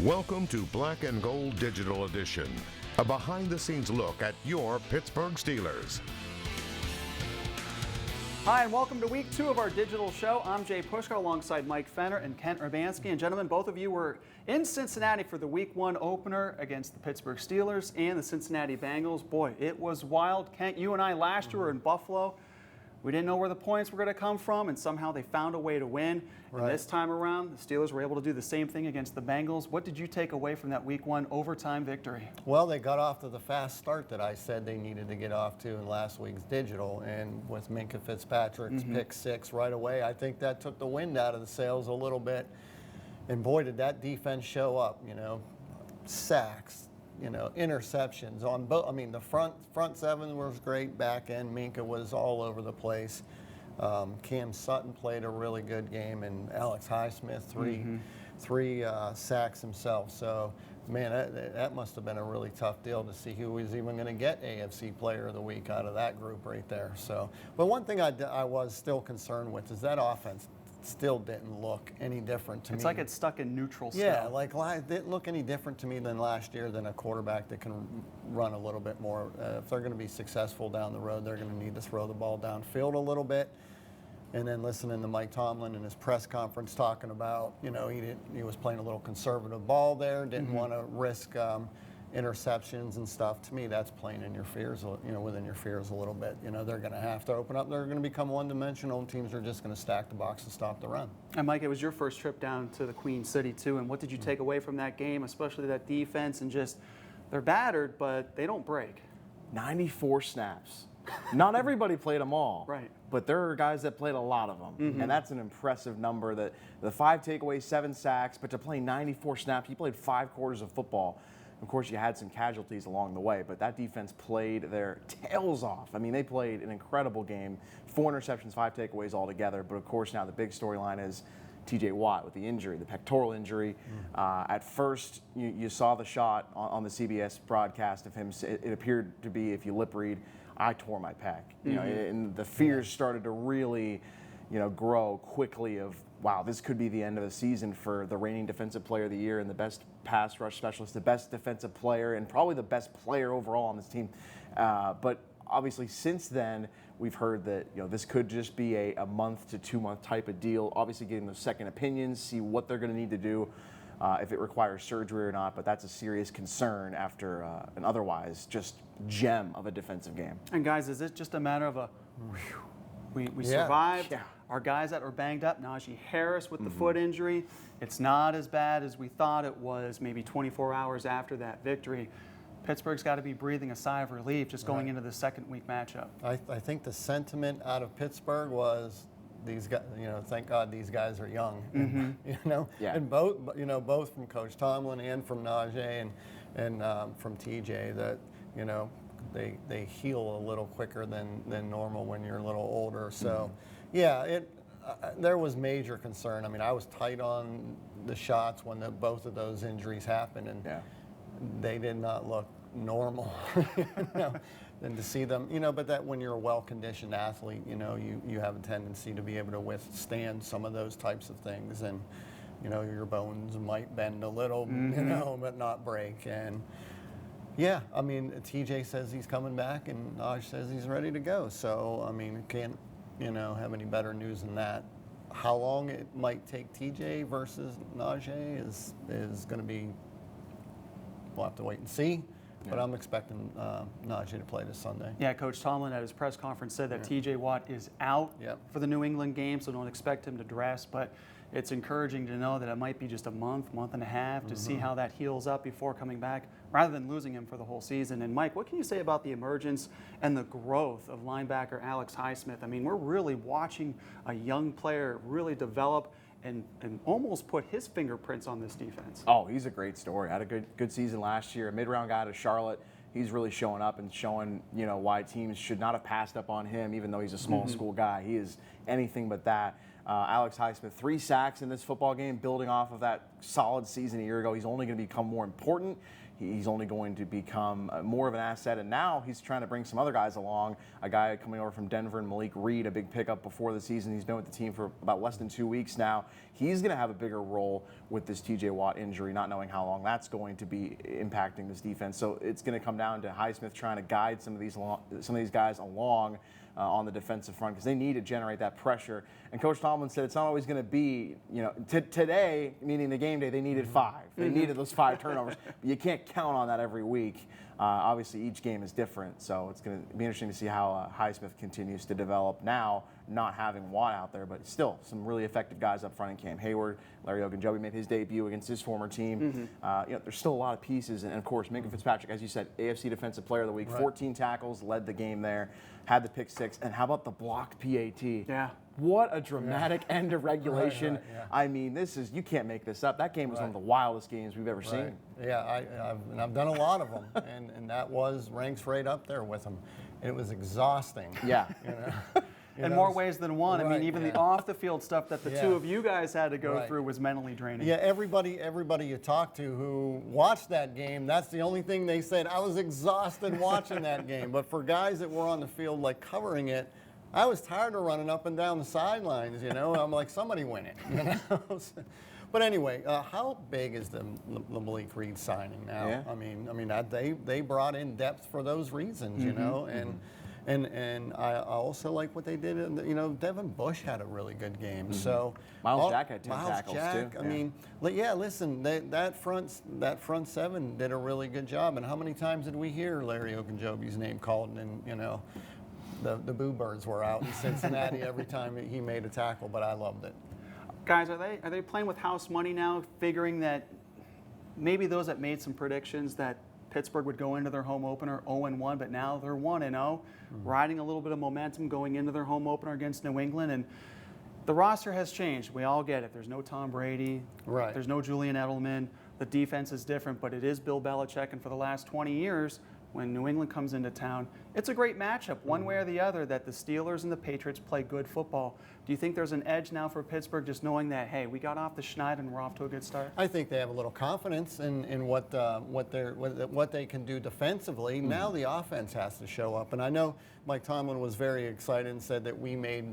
Welcome to Black and Gold Digital Edition, a behind-the-scenes look at your Pittsburgh Steelers. Hi, and welcome to week 2 of our digital show. I'm Jay Pushka alongside Mike Fenner and Kent Urbanski. And gentlemen, both of you were in Cincinnati for the week 1 opener against the Pittsburgh Steelers and the Cincinnati Bengals. Boy, it was wild. Kent, you and I last year were in Buffalo. We didn't know where the points were going to come from, and somehow they found a way to win. Right. And this time around, the Steelers were able to do the same thing against the Bengals. What did you take away from that week 1 overtime victory? Well, they got off to the fast start that I said they needed to get off to in last week's digital, and with Minkah Fitzpatrick's pick 6 right away, I think that took the wind out of the sails a little bit. And boy, did that defense show up, sacks, interceptions on both. I mean, the front 7 was great, back end Minkah was all over the place. Cam Sutton played a really good game, and Alex Highsmith three sacks himself. So, man, that must have been a really tough deal to see who was even going to get AFC Player of the Week out of that group right there. So, but one thing I was still concerned with is that offense still didn't look any different to me. It's like it's stuck in neutral still. Yeah, it didn't look any different to me than last year, than a quarterback that can run a little bit more. If they're going to be successful down the road, they're going to need to throw the ball downfield a little bit. And then listening to Mike Tomlin in his press conference talking about, he was playing a little conservative ball there, didn't want to risk interceptions and stuff. To me, that's playing in your fears, within your fears a little bit. They're going to have to open up. They're going to become one-dimensional, and teams are just going to stack the box and stop the run. And Mike, it was your first trip down to the Queen City too. And what did you take away from that game, especially that defense? And just, they're battered, but they don't break. 94 snaps. Not everybody played them all. Right. But there are guys that played a lot of them. And that's an impressive number. That the 5 takeaways, 7 sacks, but to play 94 snaps, you played 5 quarters of football. Of course, you had some casualties along the way, but that defense played their tails off. I mean, they played an incredible game. 4 interceptions, 5 takeaways altogether. But of course, now the big storyline is TJ Watt with the injury, the pectoral injury. At first, you saw the shot on the CBS broadcast of him. It appeared to be, if you lip read, I tore my pec. And the fears started to really, grow quickly of, wow, this could be the end of the season for the reigning Defensive Player of the Year and the best pass rush specialist, the best defensive player, and probably the best player overall on this team. But obviously, since then, we've heard that this could just be a month to 2 month type of deal. Obviously, getting those second opinions, see what they're going to need to do, if it requires surgery or not. But that's a serious concern after an otherwise just gem of a defensive game. And guys, is it just a matter of we survived? Yeah. Our guys that were banged up, Najee Harris with the foot injury, it's not as bad as we thought it was maybe 24 hours after that victory. Pittsburgh's got to be breathing a sigh of relief just going into the second week matchup. I think the sentiment out of Pittsburgh was, these guys, thank God these guys are young. And both from Coach Tomlin and from Najee and from TJ, that they heal a little quicker than normal when you're a little older. So, there was major concern. I mean, I was tight on the shots when both of those injuries happened, and they did not look normal. And to see them, but that when you're a well-conditioned athlete, you have a tendency to be able to withstand some of those types of things, and your bones might bend a little, but not break. And yeah, I mean, TJ says he's coming back, and Naj says he's ready to go. So, I mean, can't, have any better news than that. How long it might take TJ versus Najee is going to be, we'll have to wait and see. But I'm expecting Najee to play this Sunday. Yeah, Coach Tomlin at his press conference said that TJ Watt is out for the New England game, so don't expect him to dress. But it's encouraging to know that it might be just a month and a half to see how that heals up before coming back, rather than losing him for the whole season. And Mike, what can you say about the emergence and the growth of linebacker Alex Highsmith? I mean, we're really watching a young player really develop and almost put his fingerprints on this defense. Oh, he's a great story. Had a good season last year, a mid-round guy to Charlotte. He's really showing up and showing, why teams should not have passed up on him, even though he's a small school guy. He is anything but that. Alex Highsmith, 3 sacks in this football game, building off of that solid season a year ago. He's only going to become more important. he's only going to become more of an asset. And now he's trying to bring some other guys along. A guy coming over from Denver and Malik Reed, a big pickup before the season. He's been with the team for about less than 2 weeks now. He's going to have a bigger role with this TJ Watt injury, not knowing how long that's going to be impacting this defense. So it's going to come down to Highsmith trying to guide some of these guys along on the defensive front, because they need to generate that pressure. And Coach Tomlin said it's not always going to be, today, meaning the game day, they needed 5. They needed those 5 turnovers. But you can't count on that every week. Obviously, each game is different, so it's going to be interesting to see how Highsmith continues to develop now, not having Watt out there, but still some really effective guys up front in Cam Hayward. Larry Ogunjobi made his debut against his former team. There's still a lot of pieces, and of course, Minka Fitzpatrick, as you said, AFC Defensive Player of the Week, 14 tackles, led the game there, had the pick 6, and how about the blocked PAT? Yeah. What a dramatic end of regulation. I mean, you can't make this up. That game was one of the wildest games we've ever seen. Yeah, I've done a lot of them, and that ranks right up there with them. It was exhausting. Yeah. In more ways than one. I mean, even the off-the-field stuff that the two of you guys had to go through was mentally draining. Yeah, everybody you talk to who watched that game, that's the only thing they said. I was exhausted watching that game. But for guys that were on the field, like, covering it, I was tired of running up and down the sidelines, I'm like, somebody win it, But anyway, how big is the Malik Reed signing now? Yeah. I mean, they brought in depth for those reasons, And I also like what they did. Devin Bush had a really good game. So Miles Jack had 10 tackles too. I mean, listen, that front 7 did a really good job. And how many times did we hear Larry Ogunjobi's name called? And the Boo Birds were out in Cincinnati every time he made a tackle. But I loved it. Guys, are they playing with house money now, figuring that maybe those that made some predictions that Pittsburgh would go into their home opener 0-1, but now they're 1-0, riding a little bit of momentum going into their home opener against New England. And the roster has changed. We all get it. There's no Tom Brady. Right. There's no Julian Edelman. The defense is different, but it is Bill Belichick. And for the last 20 years, when New England comes into town, it's a great matchup, one way or the other, that the Steelers and the Patriots play good football. Do you think there's an edge now for Pittsburgh, just knowing that, hey, we got off the schneid and we're off to a good start? I think they have a little confidence in what they can do defensively. Now the offense has to show up, and I know Mike Tomlin was very excited and said that we made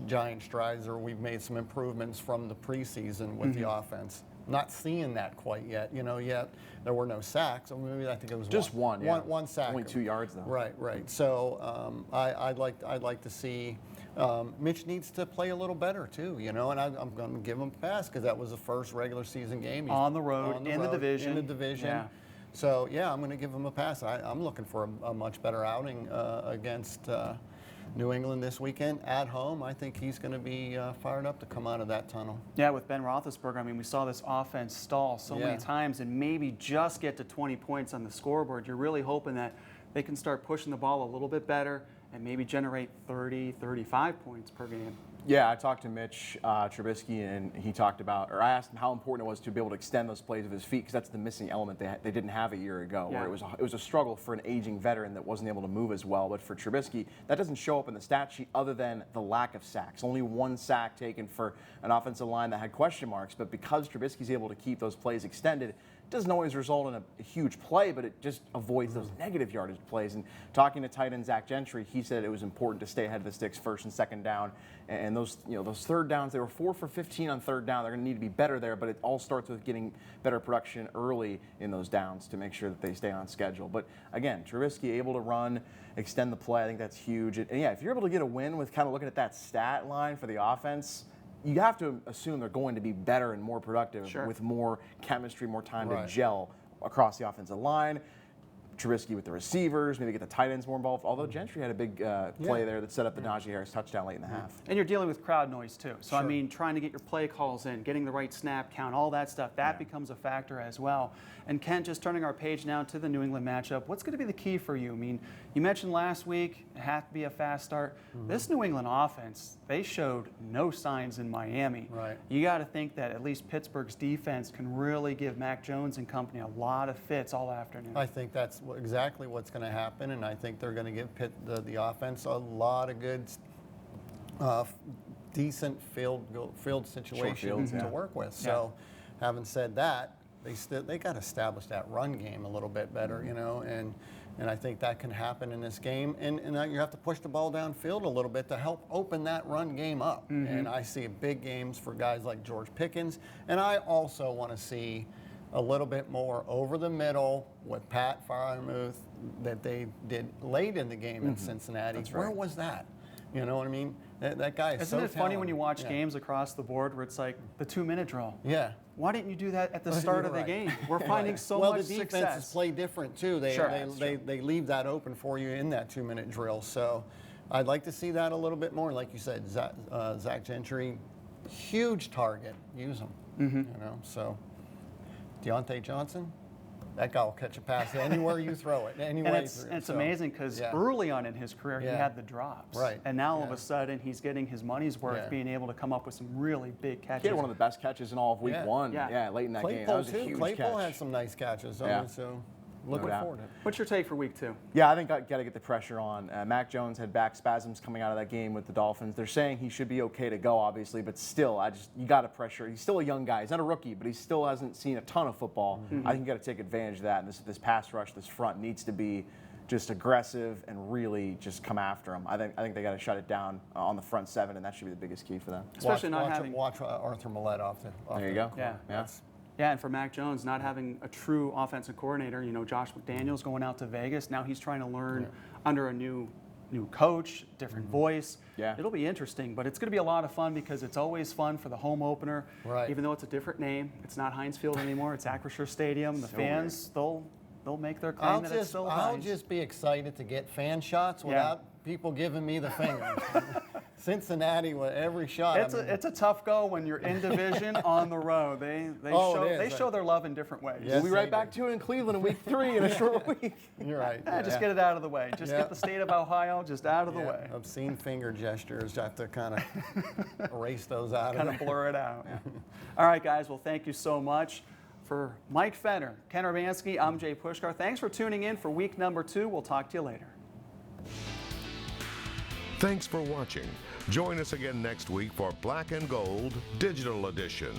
giant strides, or we've made some improvements from the preseason with the offense. Not seeing that quite yet. Yet there were no sacks. Or maybe I think it was just one. One sack. Only 2 yards though. Right. So I'd like to see. Mitch needs to play a little better too, and I'm going to give him a pass because that was the first regular season game. On the road, in the division. Yeah. So I'm going to give him a pass. I'm looking for a much better outing against New England this weekend at home. I think he's going to be fired up to come out of that tunnel. Yeah, with Ben Roethlisberger, I mean, we saw this offense stall so many times and maybe just get to 20 points on the scoreboard. You're really hoping that they can start pushing the ball a little bit better and maybe generate 30, 35 points per game. Yeah, I talked to Mitch Trubisky, and he talked about, or I asked him how important it was to be able to extend those plays with his feet, because that's the missing element they didn't have a year ago, where it was a struggle for an aging veteran that wasn't able to move as well. But for Trubisky, that doesn't show up in the stat sheet other than the lack of sacks. Only 1 sack taken for an offensive line that had question marks, but because Trubisky's able to keep those plays extended, it doesn't always result in a huge play, but it just avoids those negative yardage plays. And talking to tight end Zach Gentry, he said it was important to stay ahead of the sticks first and second down. And those third downs, they were 4 for 15 on third down. They're going to need to be better there, but it all starts with getting better production early in those downs to make sure that they stay on schedule. But again, Trubisky able to run, extend the play. I think that's huge. And yeah, if you're able to get a win with kind of looking at that stat line for the offense, you have to assume they're going to be better and more productive with more chemistry, more time to gel across the offensive line. Trubisky with the receivers, maybe get the tight ends more involved. Although Gentry had a big play there that set up the Najee Harris touchdown late in the half. And you're dealing with crowd noise too. So I mean, trying to get your play calls in, getting the right snap count, all that stuff, that becomes a factor as well. And Kent, just turning our page now to the New England matchup, what's going to be the key for you? I mean, you mentioned last week it had to be a fast start. This New England offense, they showed no signs in Miami. Right. You got to think that at least Pittsburgh's defense can really give Mac Jones and company a lot of fits all afternoon. I think that's exactly what's going to happen, and I think they're going to give the offense a lot of good, decent field situations to work with. So, having said that, they got to establish that run game a little bit better, you know, and I think that can happen in this game. And you have to push the ball downfield a little bit to help open that run game up. And I see big games for guys like George Pickens. And I also want to see a little bit more over the middle with Pat Freiermuth that they did late in the game in Cincinnati. That's right. Where was that? You know what I mean? That guy is Isn't so it funny when talented. you watch games across the board where it's like the 2-minute drill? Yeah. Why didn't you do that at the start of the Right. game? We're finding so well, much the defenses success. play different too. They, Sure. they leave that open for you in that 2-minute drill. So I'd like to see that a little bit more. Like you said, Zach Gentry, huge target. Use him. You know. So Deontay Johnson, that guy will catch a pass anywhere you throw it. Anywhere And it's amazing because early on in his career, he had the drops. Right. And now all of a sudden, he's getting his money's worth, being able to come up with some really big catches. He had one of the best catches in all of week one. Yeah. Late in that game. That Claypool was a too. huge Claypool catch. had some nice catches. Yeah. So looking doubt. forward to it. What's your take for week 2? Yeah, I think I got to get the pressure on. Mac Jones had back spasms coming out of that game with the Dolphins. They're saying he should be okay to go, obviously, but still, you got to pressure. He's still a young guy. He's not a rookie, but he still hasn't seen a ton of football. I think you got to take advantage of that. And this pass rush, this front needs to be just aggressive and really just come after him. I think they got to shut it down on the front 7, and that should be the biggest key for them. Especially not having. Watch Arthur Millette off the. There you go. Yeah. Yeah, and for Mac Jones, not having a true offensive coordinator, you know, Josh McDaniels going out to Vegas. Now he's trying to learn under a new coach, different voice. Yeah. It'll be interesting, but it's going to be a lot of fun because it's always fun for the home opener. Right. Even though it's a different name, it's not Heinz Field anymore. It's Acrisure Stadium. The fans, they'll make their claim that it's still I'll Heinz. just be excited to get fan shots without people giving me the finger. Cincinnati with every shot. It's a tough go when you're in division on the road. They show their love in different ways. Yes, We'll be right they back to it in Cleveland in week 3 in a short week. You're right. Just get it out of the way. Just get the state of Ohio just out of the way. Obscene finger gestures. I have to kind of erase those out. Kind of blur it out. All right, guys. Well, thank you so much. For Mike Fenner, Ken Urbanski, I'm Jay Pushkar. Thanks for tuning in for week number 2. We'll talk to you later. Thanks for watching. Join us again next week for Black and Gold Digital Edition.